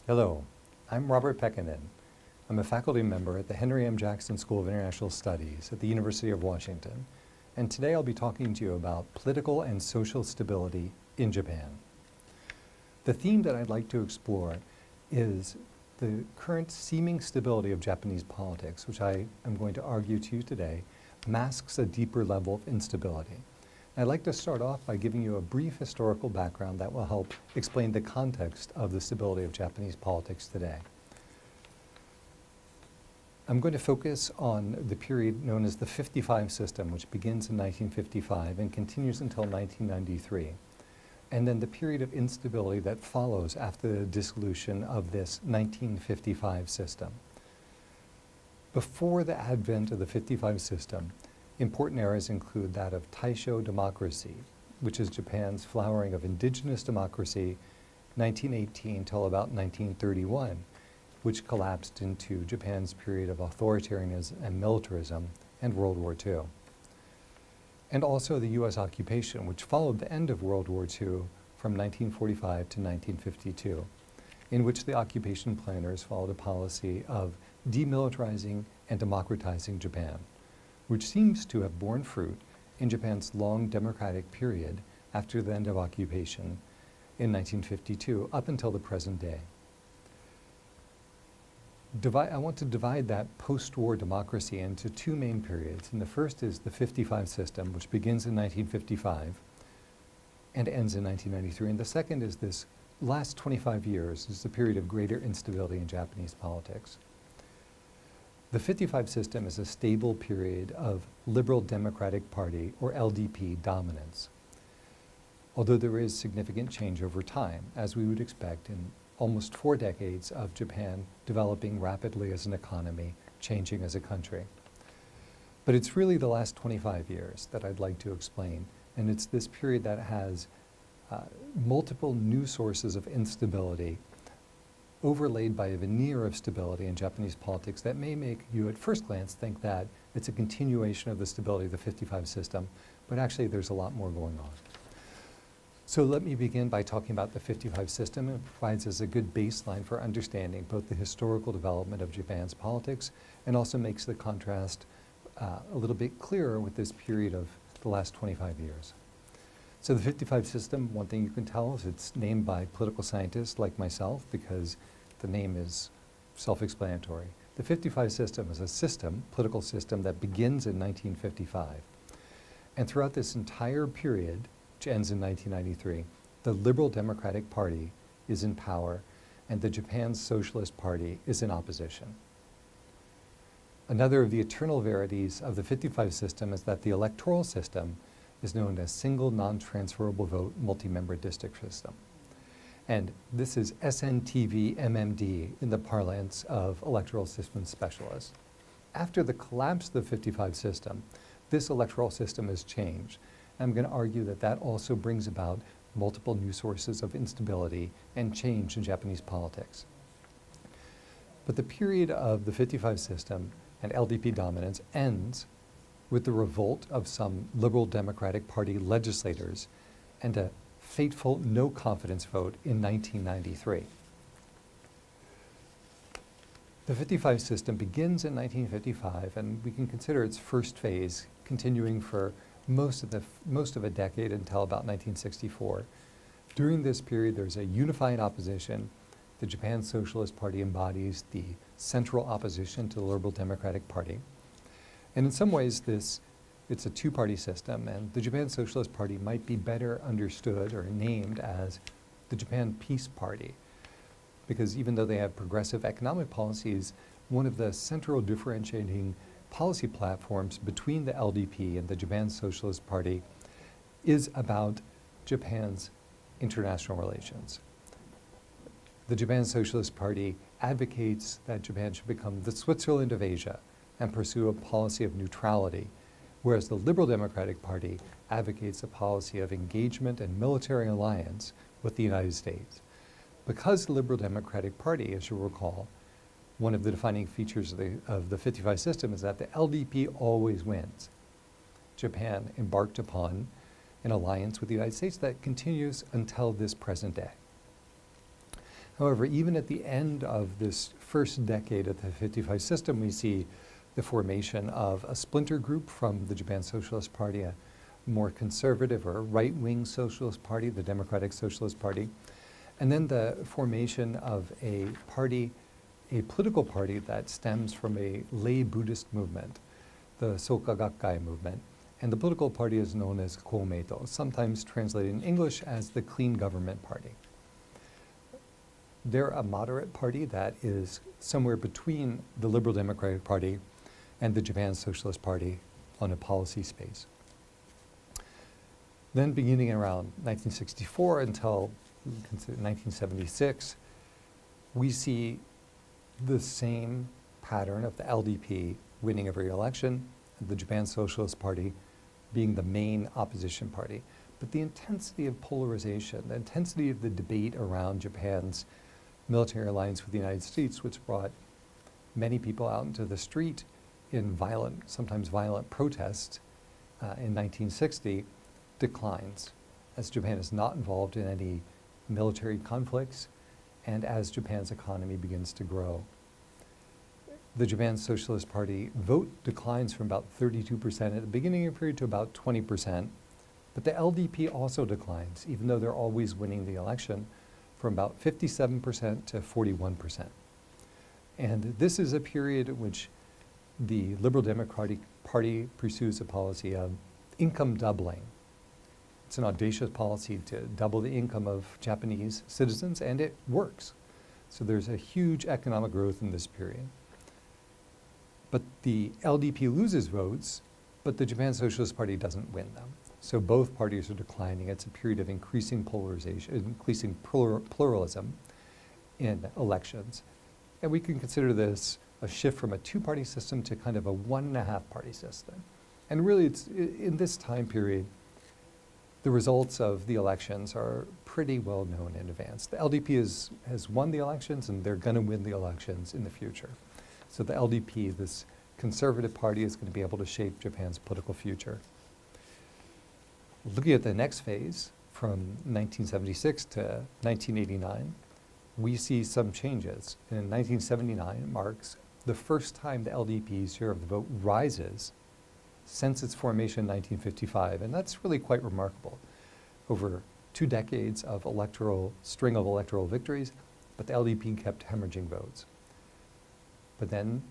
Hello, I'm Robert Pekkanen. I'm a faculty member at the Henry M. Jackson School of International Studies at the University of Washington, and today I'll be talking to you about political and social stability in Japan. The theme that I'd like to explore is the current seeming stability of Japanese politics, which I am going to argue to you today, masks a deeper level of instability. I'd like to start off by giving you a brief historical background that will help explain the context of the stability of Japanese politics today. I'm going to focus on the period known as the 55 system, which begins in 1955 and continues until 1993, and then the period of instability that follows after the dissolution of this 1955 system. Before the advent of the 55 system, important eras include that of Taisho democracy, which is Japan's flowering of indigenous democracy, 1918 till about 1931, which collapsed into Japan's period of authoritarianism and militarism and World War II. And also the US occupation, which followed the end of World War II from 1945 to 1952, in which the occupation planners followed a policy of demilitarizing and democratizing Japan, which seems to have borne fruit in Japan's long democratic period after the end of occupation in 1952 up until the present day. I want to divide that post-war democracy into two main periods, and the first is the 55 system, which begins in 1955 and ends in 1993, and the second is this last 25 years is the period of greater instability in Japanese politics. The 55 system is a stable period of Liberal Democratic Party, or LDP, dominance, although there is significant change over time, as we would expect in almost 4 decades of Japan developing rapidly as an economy, changing as a country. But it's really the last 25 years that I'd like to explain, and it's this period that has multiple new sources of instability overlaid by a veneer of stability in Japanese politics that may make you at first glance think that it's a continuation of the stability of the 55 system, but actually there's a lot more going on. So let me begin by talking about the 55 system. It provides us a good baseline for understanding both the historical development of Japan's politics and also makes the contrast a little bit clearer with this period of the last 25 years. So the 55 system, one thing you can tell is it's named by political scientists like myself because the name is self-explanatory. The 55 system is a system, political system, that begins in 1955. And throughout this entire period, which ends in 1993, the Liberal Democratic Party is in power and the Japan Socialist Party is in opposition. Another of the eternal verities of the 55 system is that the electoral system is known as single non-transferable vote multi-member district system. And this is SNTV MMD in the parlance of electoral system specialists. After the collapse of the 55 system, this electoral system has changed. I'm going to argue that that also brings about multiple new sources of instability and change in Japanese politics. But the period of the 55 system and LDP dominance ends with the revolt of some Liberal Democratic Party legislators and a fateful no-confidence vote in 1993. The 55 system begins in 1955, and we can consider its first phase continuing for most of a decade until about 1964. During this period, there's a unified opposition. The Japan Socialist Party embodies the central opposition to the Liberal Democratic Party. And in some ways, it's a two-party system, and the Japan Socialist Party might be better understood or named as the Japan Peace Party, because even though they have progressive economic policies, one of the central differentiating policy platforms between the LDP and the Japan Socialist Party is about Japan's international relations. The Japan Socialist Party advocates that Japan should become the Switzerland of Asia and pursue a policy of neutrality, whereas the Liberal Democratic Party advocates a policy of engagement and military alliance with the United States. Because the Liberal Democratic Party, as you'll recall, one of the defining features of the 55 system is that the LDP always wins. Japan embarked upon an alliance with the United States that continues until this present day. However, even at the end of this first decade of the 55 system, we see the formation of a splinter group from the Japan Socialist Party, a more conservative or right-wing socialist party, the Democratic Socialist Party, and then the formation of a party, a political party that stems from a lay Buddhist movement, the Soka Gakkai movement. And the political party is known as Komeito, sometimes translated in English as the Clean Government Party. They're a moderate party that is somewhere between the Liberal Democratic Party and the Japan Socialist Party on a policy space. Then beginning around 1964 until 1976, we see the same pattern of the LDP winning every election, the Japan Socialist Party being the main opposition party. But the intensity of polarization, the intensity of the debate around Japan's military alliance with the United States, which brought many people out into the street in violent, sometimes violent protests in 1960, declines as Japan is not involved in any military conflicts and as Japan's economy begins to grow. The Japan Socialist Party vote declines from about 32% at the beginning of the period to about 20%, but the LDP also declines, even though they're always winning the election, from about 57% to 41%. And this is a period in which the Liberal Democratic Party pursues a policy of income doubling. It's an audacious policy to double the income of Japanese citizens, and it works. So there's a huge economic growth in this period. But the LDP loses votes, but the Japan Socialist Party doesn't win them. So both parties are declining. It's a period of increasing polarization, increasing pluralism in elections. And we can consider this a shift from a two-party system to kind of a one-and-a-half-party system. And really, it's in this time period, the results of the elections are pretty well known in advance. The LDP has won the elections, and they're going to win the elections in the future. So the LDP, this conservative party, is going to be able to shape Japan's political future. Looking at the next phase, from 1976 to 1989, we see some changes. In 1979, marks the first time the LDP's share of the vote rises since its formation in 1955, and that's really quite remarkable. Over 2 decades of string of electoral victories, but the LDP kept hemorrhaging votes. But then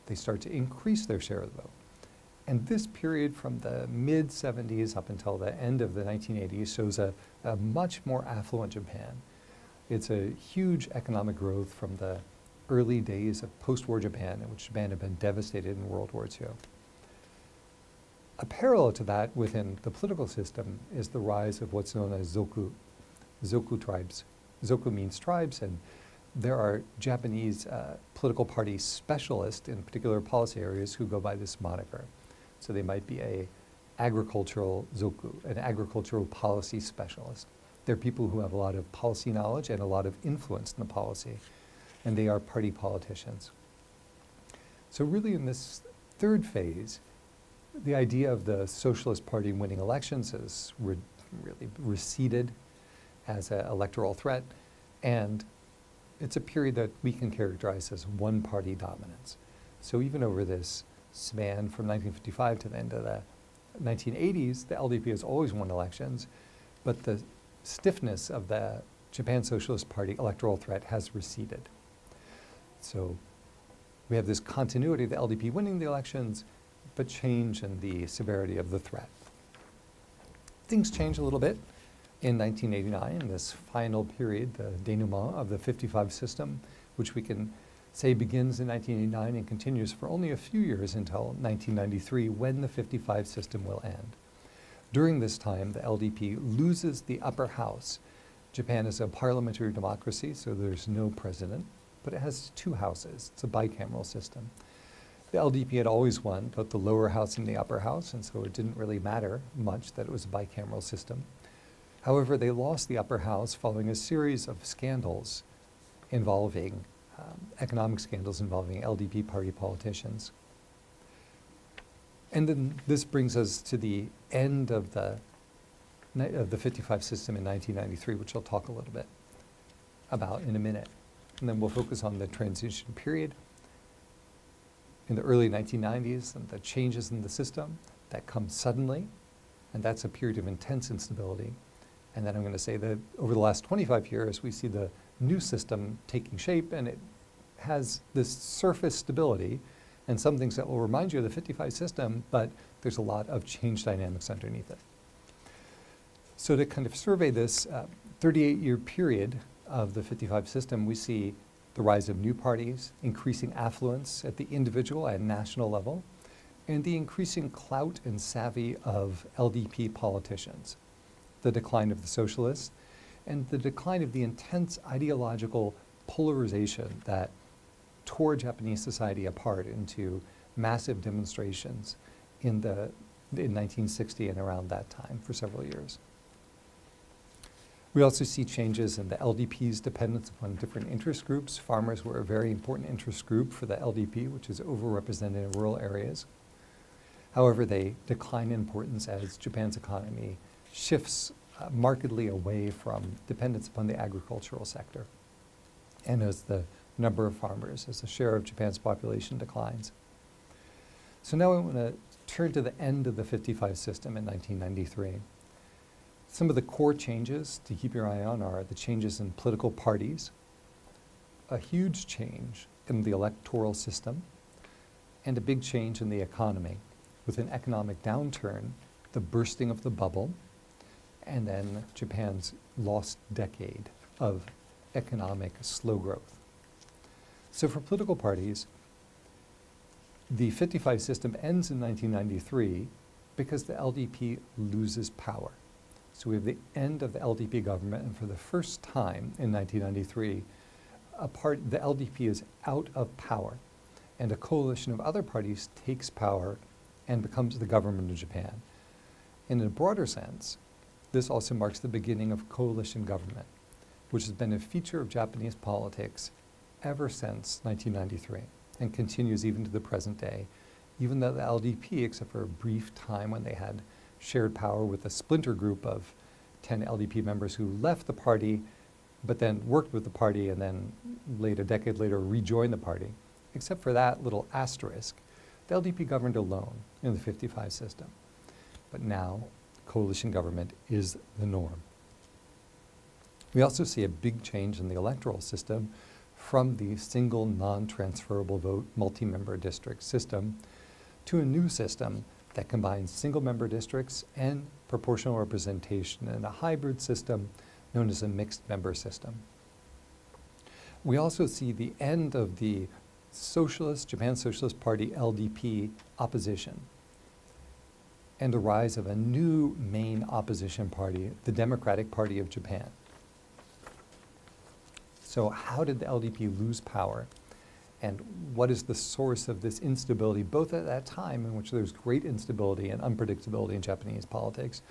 they start to increase their share of the vote. And this period from the mid-70s up until the end of the 1980s shows a much more affluent Japan. It's a huge economic growth from the early days of post-war Japan, in which Japan had been devastated in World War II. A parallel to that within the political system is the rise of what's known as Zoku tribes. Zoku means tribes, and there are Japanese political party specialists in particular policy areas who go by this moniker. So they might be an agricultural Zoku, an agricultural policy specialist. They're people who have a lot of policy knowledge and a lot of influence in the policy, and they are party politicians. So really in this third phase, the idea of the Socialist Party winning elections has really receded as an electoral threat, and it's a period that we can characterize as one-party dominance. So even over this span from 1955 to the end of the 1980s, the LDP has always won elections, but the stiffness of the Japan Socialist Party electoral threat has receded. So we have this continuity of the LDP winning the elections, but change in the severity of the threat. Things change a little bit in 1989, in this final period, the denouement of the 55 system, which we can say begins in 1989 and continues for only a few years until 1993, when the 55 system will end. During this time, the LDP loses the upper house. Japan is a parliamentary democracy, so there's no president, but it has 2 houses. It's a bicameral system. The LDP had always won both the lower house and the upper house, and so it didn't really matter much that it was a bicameral system. However, they lost the upper house following a series of scandals involving, economic scandals involving LDP party politicians. And then this brings us to the end of the 55 system in 1993, which I'll talk a little bit about in a minute. And then we'll focus on the transition period in the early 1990s and the changes in the system that come suddenly, and that's a period of intense instability. And then I'm going to say that over the last 25 years, we see the new system taking shape, and it has this surface stability and some things that will remind you of the 55 system, but there's a lot of change dynamics underneath it. So to kind of survey this 38-year period of the 55 system, we see the rise of new parties, increasing affluence at the individual and national level, and the increasing clout and savvy of LDP politicians, the decline of the socialists, and the decline of the intense ideological polarization that tore Japanese society apart into massive demonstrations in 1960 and around that time for several years. We also see changes in the LDP's dependence upon different interest groups. Farmers were a very important interest group for the LDP, which is overrepresented in rural areas. However, they decline in importance as Japan's economy shifts markedly away from dependence upon the agricultural sector, and as the number of farmers, as the share of Japan's population declines. So now I want to turn to the end of the 55 system in 1993. Some of the core changes to keep your eye on are the changes in political parties, a huge change in the electoral system, and a big change in the economy, with an economic downturn, the bursting of the bubble, and then Japan's lost decade of economic slow growth. So for political parties, the 55 system ends in 1993 because the LDP loses power. So we have the end of the LDP government, and for the first time in 1993, the LDP is out of power, and a coalition of other parties takes power and becomes the government of Japan. And in a broader sense, this also marks the beginning of coalition government, which has been a feature of Japanese politics ever since 1993 and continues even to the present day, even though the LDP, except for a brief time when they had shared power with a splinter group of 10 LDP members who left the party, but then worked with the party and then a decade later rejoined the party. Except for that little asterisk, the LDP governed alone in the 55 system. But now, coalition government is the norm. We also see a big change in the electoral system from the single non-transferable vote multi-member district system to a new system that combines single-member districts and proportional representation in a hybrid system known as a mixed-member system. We also see the end of the Japan Socialist Party LDP opposition and the rise of a new main opposition party, the Democratic Party of Japan. So how did the LDP lose power? And what is the source of this instability, both at that time in which there's great instability and unpredictability in Japanese politics,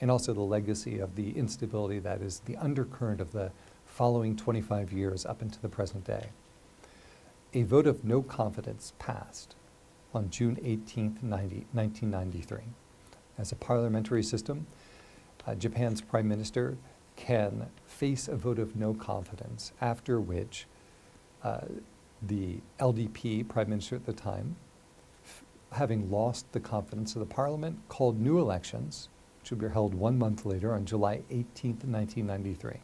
and also the legacy of the instability that is the undercurrent of the following 25 years up into the present day? A vote of no confidence passed on June 18th, 1993. As a parliamentary system, Japan's prime minister can face a vote of no confidence, after which the LDP prime minister at the time, having lost the confidence of the parliament, called new elections, which would be held 1 month later on July 18th, 1993.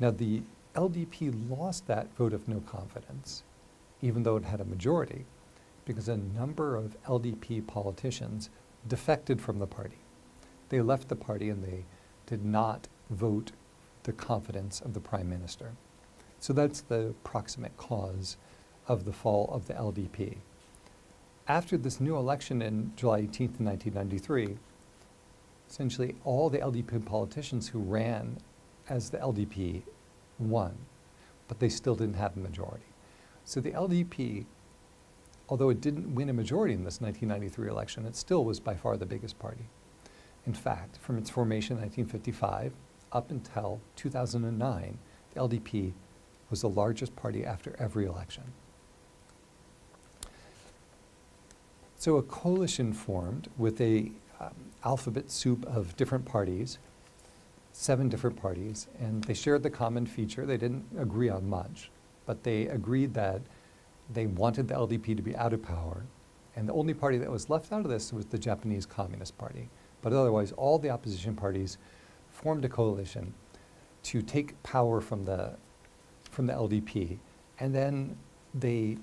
Now the LDP lost that vote of no confidence, even though it had a majority, because a number of LDP politicians defected from the party. They left the party and they did not vote the confidence of the prime minister. So that's the proximate cause of the fall of the LDP. After this new election in July 18th, 1993, essentially all the LDP politicians who ran as the LDP won, but they still didn't have a majority. So the LDP, although it didn't win a majority in this 1993 election, it still was by far the biggest party. In fact, from its formation in 1955 up until 2009, the LDP was the largest party after every election. So a coalition formed with a alphabet soup of different parties, 7 different parties, and they shared the common feature. They didn't agree on much, but they agreed that they wanted the LDP to be out of power, and the only party that was left out of this was the Japanese Communist Party. But otherwise, all the opposition parties formed a coalition to take power from the LDP, and then they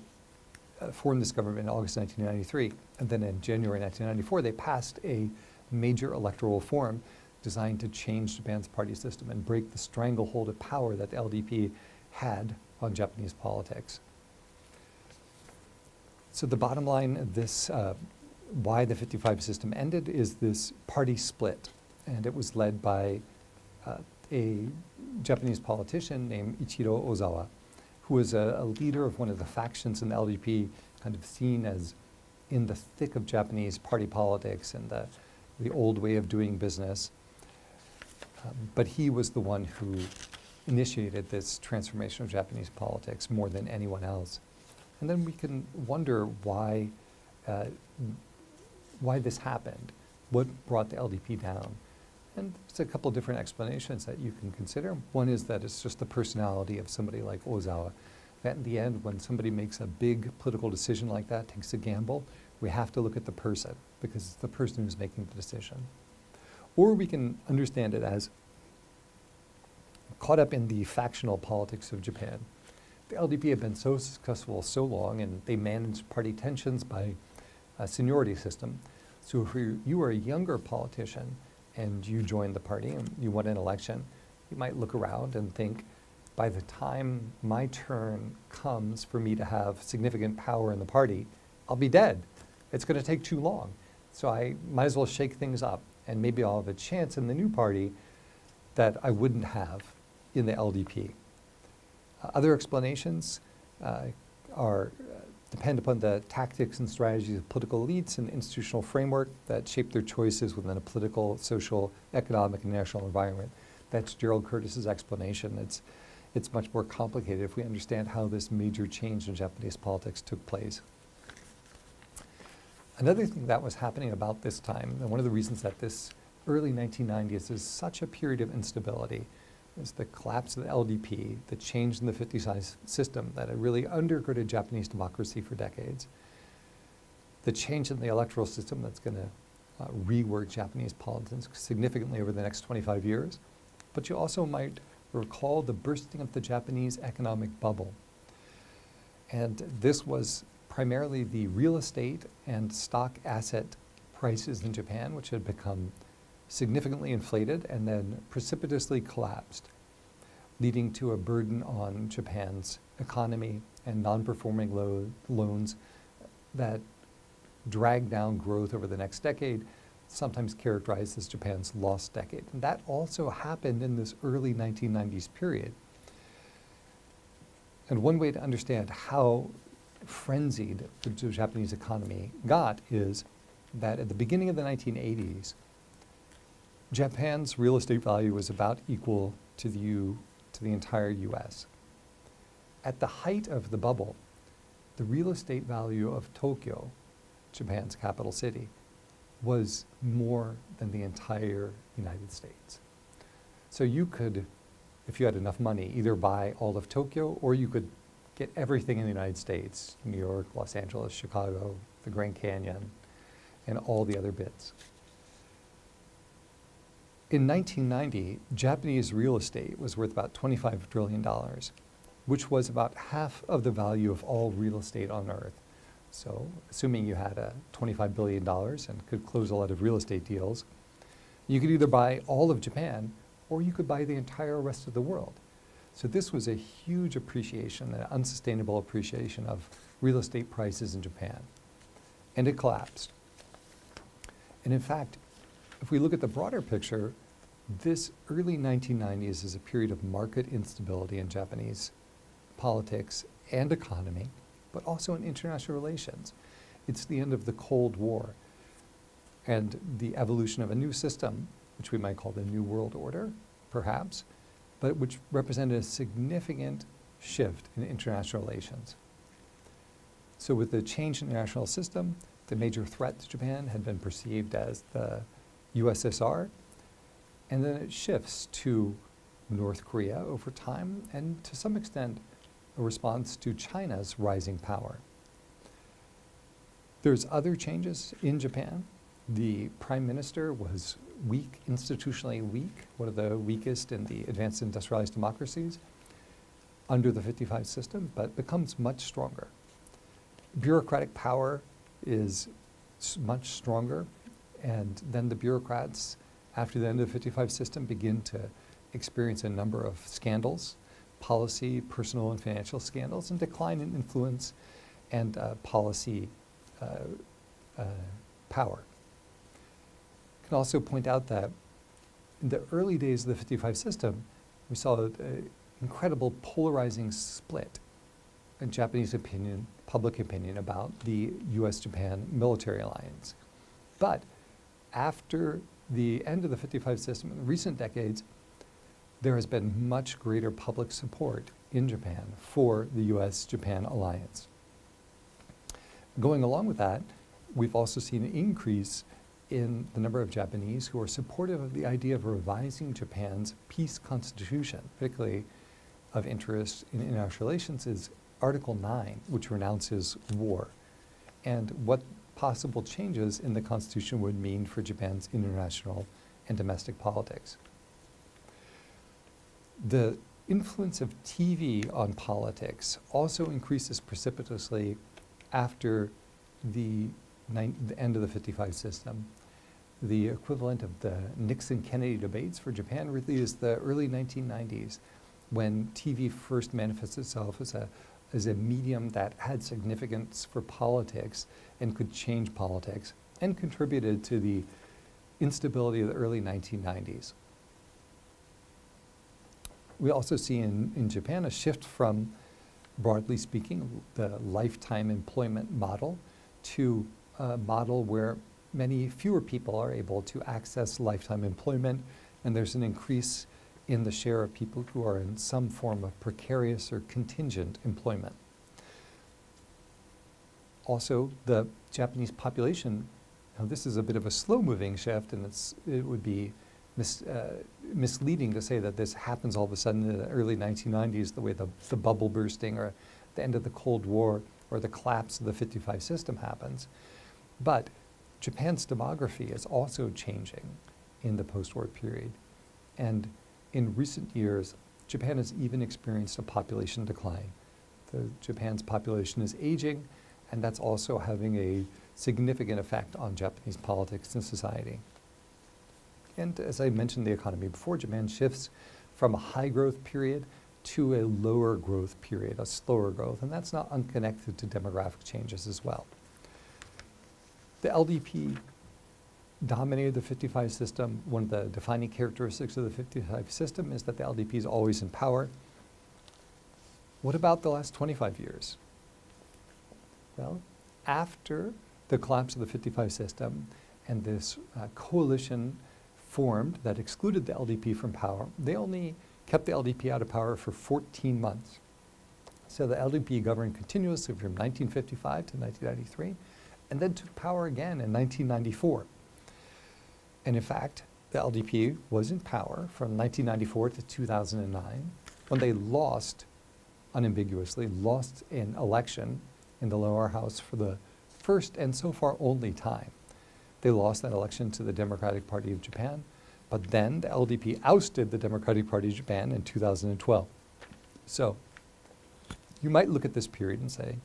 formed this government in August 1993, and then in January 1994, they passed a major electoral reform designed to change Japan's party system and break the stranglehold of power that the LDP had on Japanese politics. So the bottom line of this, why the 55 system ended, is this party split. And it was led by a Japanese politician named Ichiro Ozawa, who was a leader of one of the factions in the LDP, kind of seen as in the thick of Japanese party politics and the old way of doing business. But he was the one who initiated this transformation of Japanese politics more than anyone else. And then we can wonder why this happened, what brought the LDP down. And there's a couple different explanations that you can consider. One is that it's just the personality of somebody like Ozawa, that in the end, when somebody makes a big political decision like that, takes a gamble, we have to look at the person, because it's the person who's making the decision. Or we can understand it as caught up in the factional politics of Japan. The LDP had been so successful so long, and they managed party tensions by a seniority system. So if you were a younger politician and you joined the party and you won an election, you might look around and think, by the time my turn comes for me to have significant power in the party, I'll be dead. It's going to take too long. So I might as well shake things up, and maybe I'll have a chance in the new party that I wouldn't have in the LDP. Other explanations depend upon the tactics and strategies of political elites and institutional framework that shape their choices within a political, social, economic, and national environment. That's Gerald Curtis's explanation. It's much more complicated if we understand how this major change in Japanese politics took place. Another thing that was happening about this time, and one of the reasons that this early 1990s is such a period of instability, is the collapse of the LDP, the change in the 55 system that had really undergirded Japanese democracy for decades, the change in the electoral system that's going to rework Japanese politics significantly over the next 25 years. But you also might recall the bursting of the Japanese economic bubble. And this was primarily the real estate and stock asset prices in Japan, which had become significantly inflated and then precipitously collapsed, leading to a burden on Japan's economy and non-performing loans that dragged down growth over the next decade, sometimes characterized as Japan's lost decade. And that also happened in this early 1990s period. And one way to understand how frenzied the Japanese economy got is that at the beginning of the 1980s, Japan's real estate value was about equal to the entire US. At the height of the bubble, the real estate value of Tokyo, Japan's capital city, was more than the entire United States. So you could, if you had enough money, either buy all of Tokyo, or you could get everything in the United States, New York, Los Angeles, Chicago, the Grand Canyon, and all the other bits. In 1990, Japanese real estate was worth about $25 trillion, which was about half of the value of all real estate on Earth. So assuming you had $25 billion and could close a lot of real estate deals, you could either buy all of Japan or you could buy the entire rest of the world. So this was a huge appreciation, an unsustainable appreciation of real estate prices in Japan. And it collapsed. And in fact, if we look at the broader picture, this early 1990s is a period of market instability in Japanese politics and economy, but also in international relations. It's the end of the Cold War and the evolution of a new system, which we might call the New World Order, perhaps, but which represented a significant shift in international relations. So with the change in the international system, the major threat to Japan had been perceived as the USSR, And then it shifts to North Korea over time, and to some extent, a response to China's rising power. There's other changes in Japan. The prime minister was weak, institutionally weak, one of the weakest in the advanced industrialized democracies under the 55 system, but becomes much stronger. Bureaucratic power is much stronger, and then the bureaucrats, after the end of the 55 system, begin to experience a number of scandals, policy, personal and financial scandals, and decline in influence and policy power. I can also point out that in the early days of the 55 system, we saw an incredible polarizing split in Japanese opinion, public opinion about the US-Japan military alliance. But after the end of the 55 system, in recent decades, there has been much greater public support in Japan for the US-Japan alliance. Going along with that, we've also seen an increase in the number of Japanese who are supportive of the idea of revising Japan's peace constitution. Particularly of interest in international relations is Article 9, which renounces war, and what possible changes in the constitution would mean for Japan's international and domestic politics. The influence of TV on politics also increases precipitously after the end of the 55 system. The equivalent of the Nixon-Kennedy debates for Japan really is the early 1990s, when TV first manifests itself as a medium that had significance for politics and could change politics, and contributed to the instability of the early 1990s. We also see in Japan a shift from, broadly speaking, the lifetime employment model to a model where many fewer people are able to access lifetime employment, and there's an increase in the share of people who are in some form of precarious or contingent employment. Also, the Japanese population, now this is a bit of a slow-moving shift, and it would be misleading to say that this happens all of a sudden in the early 1990s, the way the bubble bursting or the end of the Cold War or the collapse of the 55 system happens. But Japan's demography is also changing in the post-war period. And in recent years, Japan has even experienced a population decline. Japan's population is aging, and that's also having a significant effect on Japanese politics and society. And as I mentioned the economy before, Japan shifts from a high growth period to a lower growth period, a slower growth, and that's not unconnected to demographic changes as well. The LDP dominated the 55 system. One of the defining characteristics of the 55 system is that the LDP is always in power. What about the last 25 years? Well, after the collapse of the 55 system and this coalition formed that excluded the LDP from power, they only kept the LDP out of power for 14 months. So the LDP governed continuously from 1955 to 1993, and then took power again in 1994. And in fact, the LDP was in power from 1994 to 2009, when they unambiguously lost an election in the lower house for the first and so far only time. They lost that election to the Democratic Party of Japan, but then the LDP ousted the Democratic Party of Japan in 2012. So you might look at this period and say,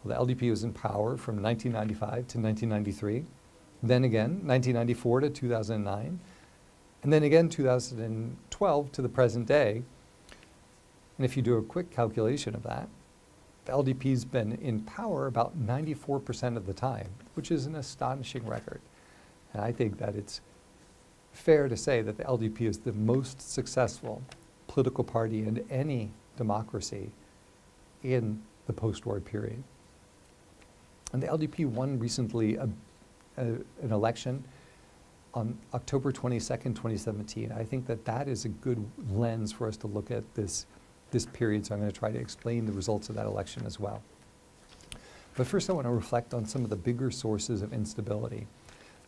well, the LDP was in power from 1995 to 1993, then again 1994 to 2009, and then again 2012 to the present day. And if you do a quick calculation of that, the LDP's been in power about 94% of the time, which is an astonishing record. And I think that it's fair to say that the LDP is the most successful political party in any democracy in the post-war period. And the LDP won recently an election on October 22nd, 2017. I think that that is a good lens for us to look at this period, so I'm going to try to explain the results of that election as well. But first I want to reflect on some of the bigger sources of instability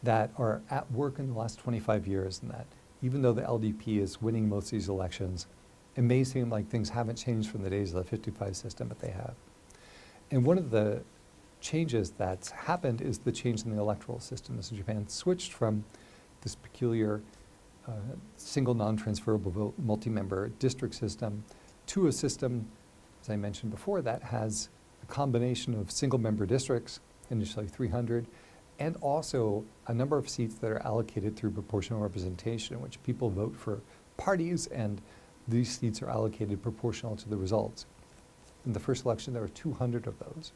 that are at work in the last 25 years and that even though the LDP is winning most of these elections, it may seem like things haven't changed from the days of the 55 system, but they have. And one of the changes that's happened is the change in the electoral system. So Japan switched from this peculiar single non-transferable vote multi-member district system to a system, as I mentioned before, that has a combination of single-member districts, initially 300, and also a number of seats that are allocated through proportional representation, in which people vote for parties, and these seats are allocated proportional to the results. In the first election, there were 200 of those.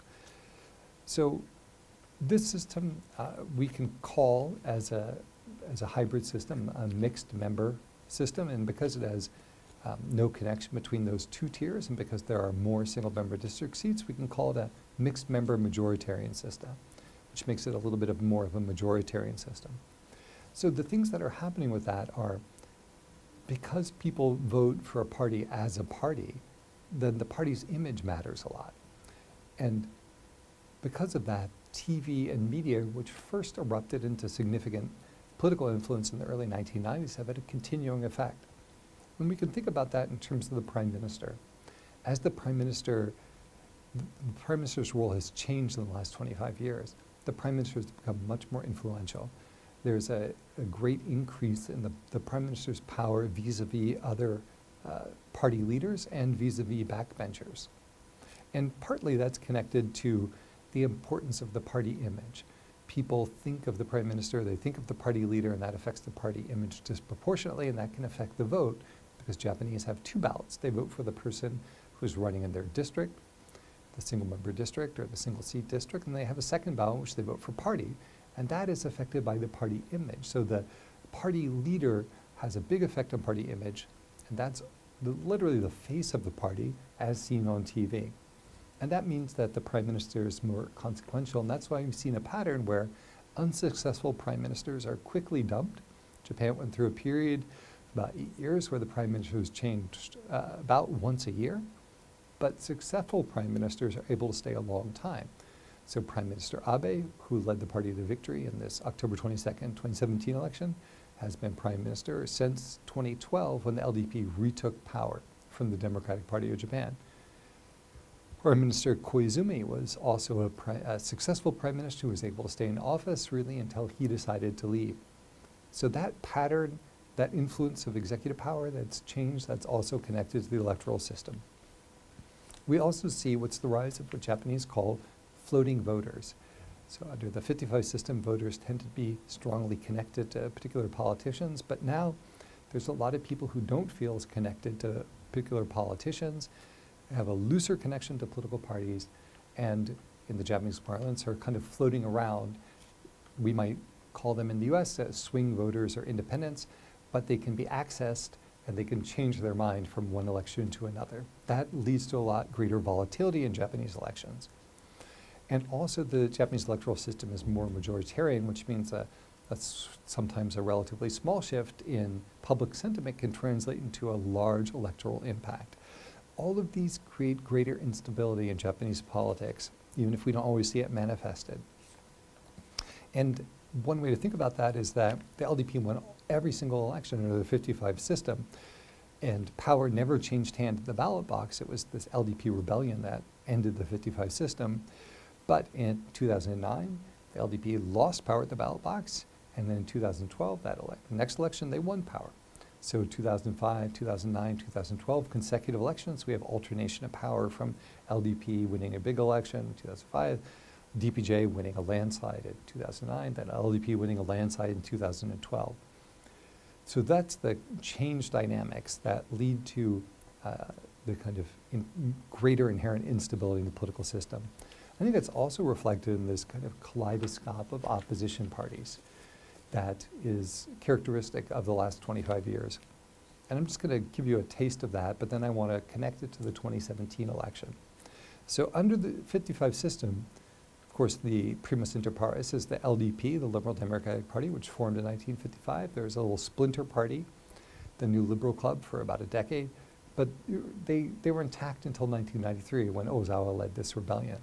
So this system we can call as a hybrid system, a mixed member system, and because it has no connection between those two tiers, and because there are more single member district seats, we can call it a mixed member majoritarian system, which makes it a little bit more of a majoritarian system. So the things that are happening with that are, because people vote for a party as a party, then the party's image matters a lot. And because of that, TV and media, which first erupted into significant political influence in the early 1990s, have had a continuing effect. When we can think about that in terms of the prime minister, as the prime minister's role has changed in the last 25 years, the prime minister has become much more influential. There's a great increase in the prime minister's power vis-a-vis other party leaders and vis-a-vis backbenchers. And partly that's connected to the importance of the party image. People think of the prime minister, they think of the party leader, and that affects the party image disproportionately, and that can affect the vote, because Japanese have two ballots. They vote for the person who's running in their district, the single member district or the single seat district, and they have a second ballot in which they vote for party, and that is affected by the party image. So the party leader has a big effect on party image, and that's literally the face of the party as seen on TV. And that means that the prime minister is more consequential, and that's why we've seen a pattern where unsuccessful prime ministers are quickly dumped. Japan went through a period, about 8 years, where the prime minister was changed about once a year, but successful prime ministers are able to stay a long time. So Prime Minister Abe, who led the party to victory in this October 22nd, 2017 election, has been prime minister since 2012, when the LDP retook power from the Democratic Party of Japan. Prime Minister Koizumi was also a successful prime minister who was able to stay in office really until he decided to leave. So that pattern, that influence of executive power that's changed, that's also connected to the electoral system. We also see what's the rise of what Japanese call floating voters. So under the 55 system, voters tend to be strongly connected to particular politicians, but now there's a lot of people who don't feel as connected to particular politicians, have a looser connection to political parties, and in the Japanese parlance are kind of floating around. We might call them in the US as swing voters or independents, but they can be accessed and they can change their mind from one election to another. That leads to a lot greater volatility in Japanese elections. And also the Japanese electoral system is more majoritarian, which means that's sometimes a relatively small shift in public sentiment can translate into a large electoral impact. All of these create greater instability in Japanese politics, even if we don't always see it manifested. And one way to think about that is that the LDP won every single election under the 55 system, and power never changed hands in the ballot box. It was this LDP rebellion that ended the 55 system. But in 2009, the LDP lost power at the ballot box, and then in 2012, the next election, they won power. So 2005, 2009, 2012 consecutive elections, we have alternation of power from LDP winning a big election in 2005, DPJ winning a landslide in 2009, then LDP winning a landslide in 2012. So that's the change dynamics that lead to the kind of greater inherent instability in the political system. I think that's also reflected in this kind of kaleidoscope of opposition parties that is characteristic of the last 25 years. And I'm just going to give you a taste of that, but then I want to connect it to the 2017 election. So under the 55 system, of course, the primus inter pares is the LDP, the Liberal Democratic Party, which formed in 1955. There was a little splinter party, the New Liberal Club, for about a decade, but they were intact until 1993 when Ozawa led this rebellion.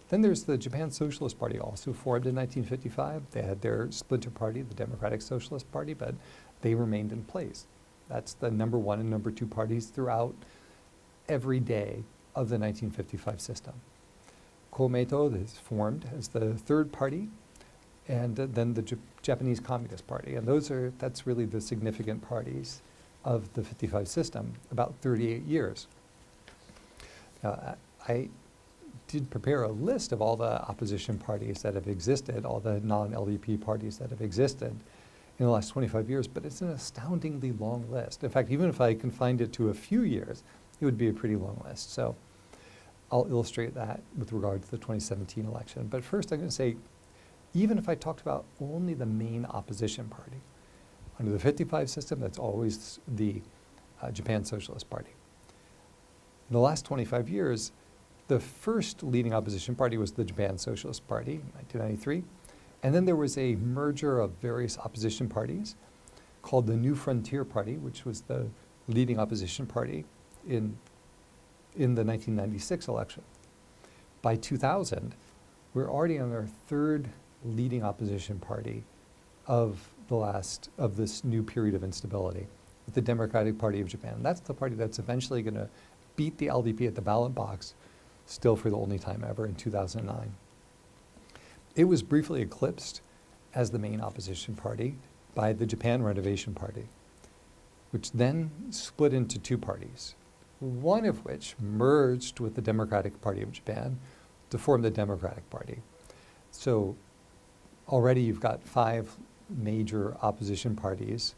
Then there's the Japan Socialist Party, also formed in 1955. They had their splinter party, the Democratic Socialist Party, but they remained in place. That's the number one and number two parties throughout every day of the 1955 system. Komeito is formed as the third party, and then the Japanese Communist Party. And that's really the significant parties of the 55 system, about 38 years. I did prepare a list of all the opposition parties that have existed, all the non-LDP parties that have existed in the last 25 years, but it's an astoundingly long list. In fact, even if I confined it to a few years, it would be a pretty long list. So I'll illustrate that with regard to the 2017 election. But first I'm going to say, even if I talked about only the main opposition party, under the 55 system, that's always the Japan Socialist Party. In the last 25 years, the first leading opposition party was the Japan Socialist Party in 1993. And then there was a merger of various opposition parties called the New Frontier Party, which was the leading opposition party in the 1996 election. By 2000, we're already on our third leading opposition party of this new period of instability, the Democratic Party of Japan. That's the party that's eventually going to beat the LDP at the ballot box, still for the only time ever, in 2009. It was briefly eclipsed as the main opposition party by the Japan Renovation Party, which then split into two parties, one of which merged with the Democratic Party of Japan to form the Democratic Party. So already you've got 5 major opposition parties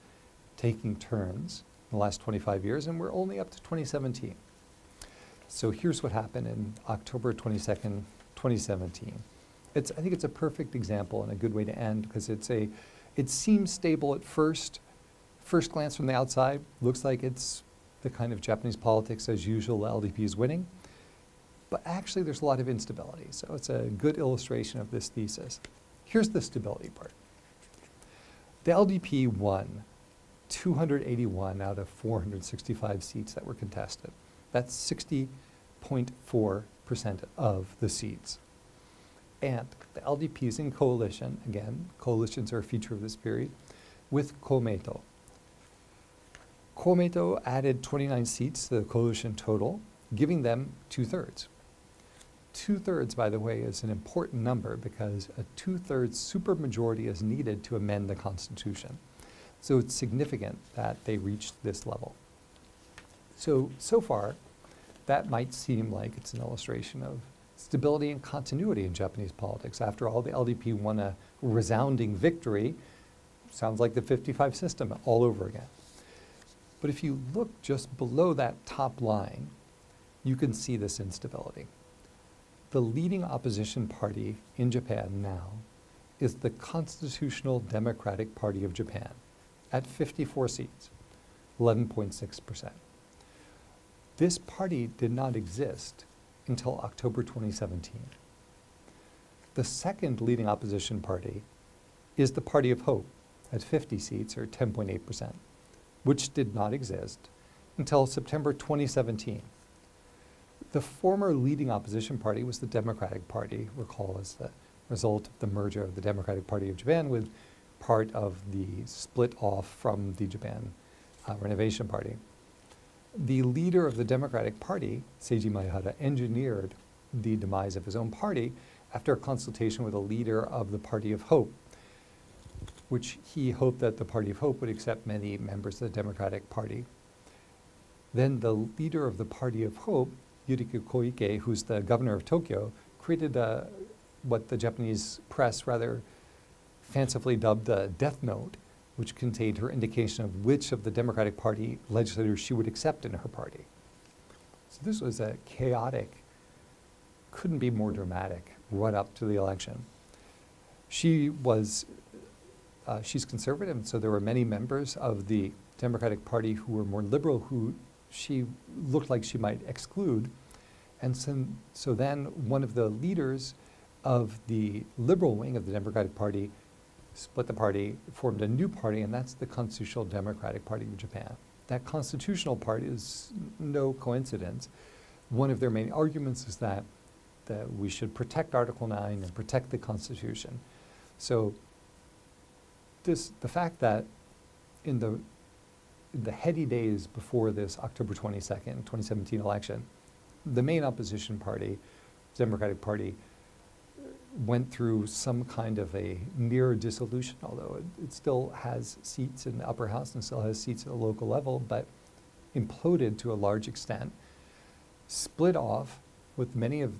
taking turns in the last 25 years, and we're only up to 2017. So here's what happened in October 22nd, 2017. I think it's a perfect example and a good way to end, because it seems stable at first glance from the outside. Looks like it's the kind of Japanese politics as usual, the LDP is winning. But actually there's a lot of instability. So it's a good illustration of this thesis. Here's the stability part. The LDP won 281 out of 465 seats that were contested. That's 60.4% of the seats. And the LDP is in coalition, again, coalitions are a feature of this period, with Komeito. Komeito added 29 seats to the coalition total, giving them 2/3. 2/3, by the way, is an important number because a 2/3 supermajority is needed to amend the Constitution. So it's significant that they reached this level. So far, that might seem like it's an illustration of stability and continuity in Japanese politics. After all, the LDP won a resounding victory. Sounds like the 55 system all over again. But if you look just below that top line, you can see this instability. The leading opposition party in Japan now is the Constitutional Democratic Party of Japan at 54 seats, 11.6%. This party did not exist until October 2017. The second leading opposition party is the Party of Hope at 50 seats, or 10.8%, which did not exist until September 2017. The former leading opposition party was the Democratic Party, recall, as the result of the merger of the Democratic Party of Japan with part of the split off from the Japan Renovation Party. The leader of the Democratic Party, Seiji Maehara, engineered the demise of his own party after a consultation with a leader of the Party of Hope, which he hoped that the Party of Hope would accept many members of the Democratic Party. Then the leader of the Party of Hope, Yuriko Koike, who's the governor of Tokyo, created what the Japanese press rather fancifully dubbed the Death Note, which contained her indication of which of the Democratic Party legislators she would accept in her party. So this was a chaotic, couldn't be more dramatic, run up to the election. She's conservative, and so there were many members of the Democratic Party who were more liberal, who she looked like she might exclude. And so then one of the leaders of the liberal wing of the Democratic Party split the party, formed a new party, and that's the Constitutional Democratic Party of Japan. That constitutional party is no coincidence. One of their main arguments is that we should protect Article 9 and protect the Constitution. So the fact that in the heady days before this October 22nd, 2017 election, the main opposition party, Democratic Party, went through some kind of a near dissolution, although it still has seats in the upper house and still has seats at the local level, but imploded to a large extent, split off with many of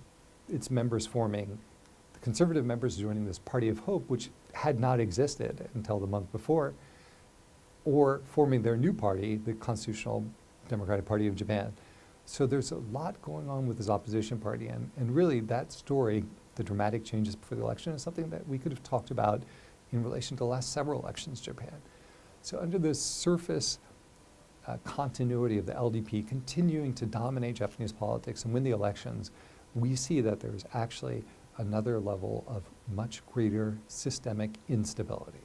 its members forming, the conservative members joining this Party of Hope, which had not existed until the month before, or forming their new party, the Constitutional Democratic Party of Japan. So there's a lot going on with this opposition party, and really that story, the dramatic changes before the election, is something that we could have talked about in relation to the last several elections in Japan. So under the surface continuity of the LDP continuing to dominate Japanese politics and win the elections, we see that there's actually another level of much greater systemic instability.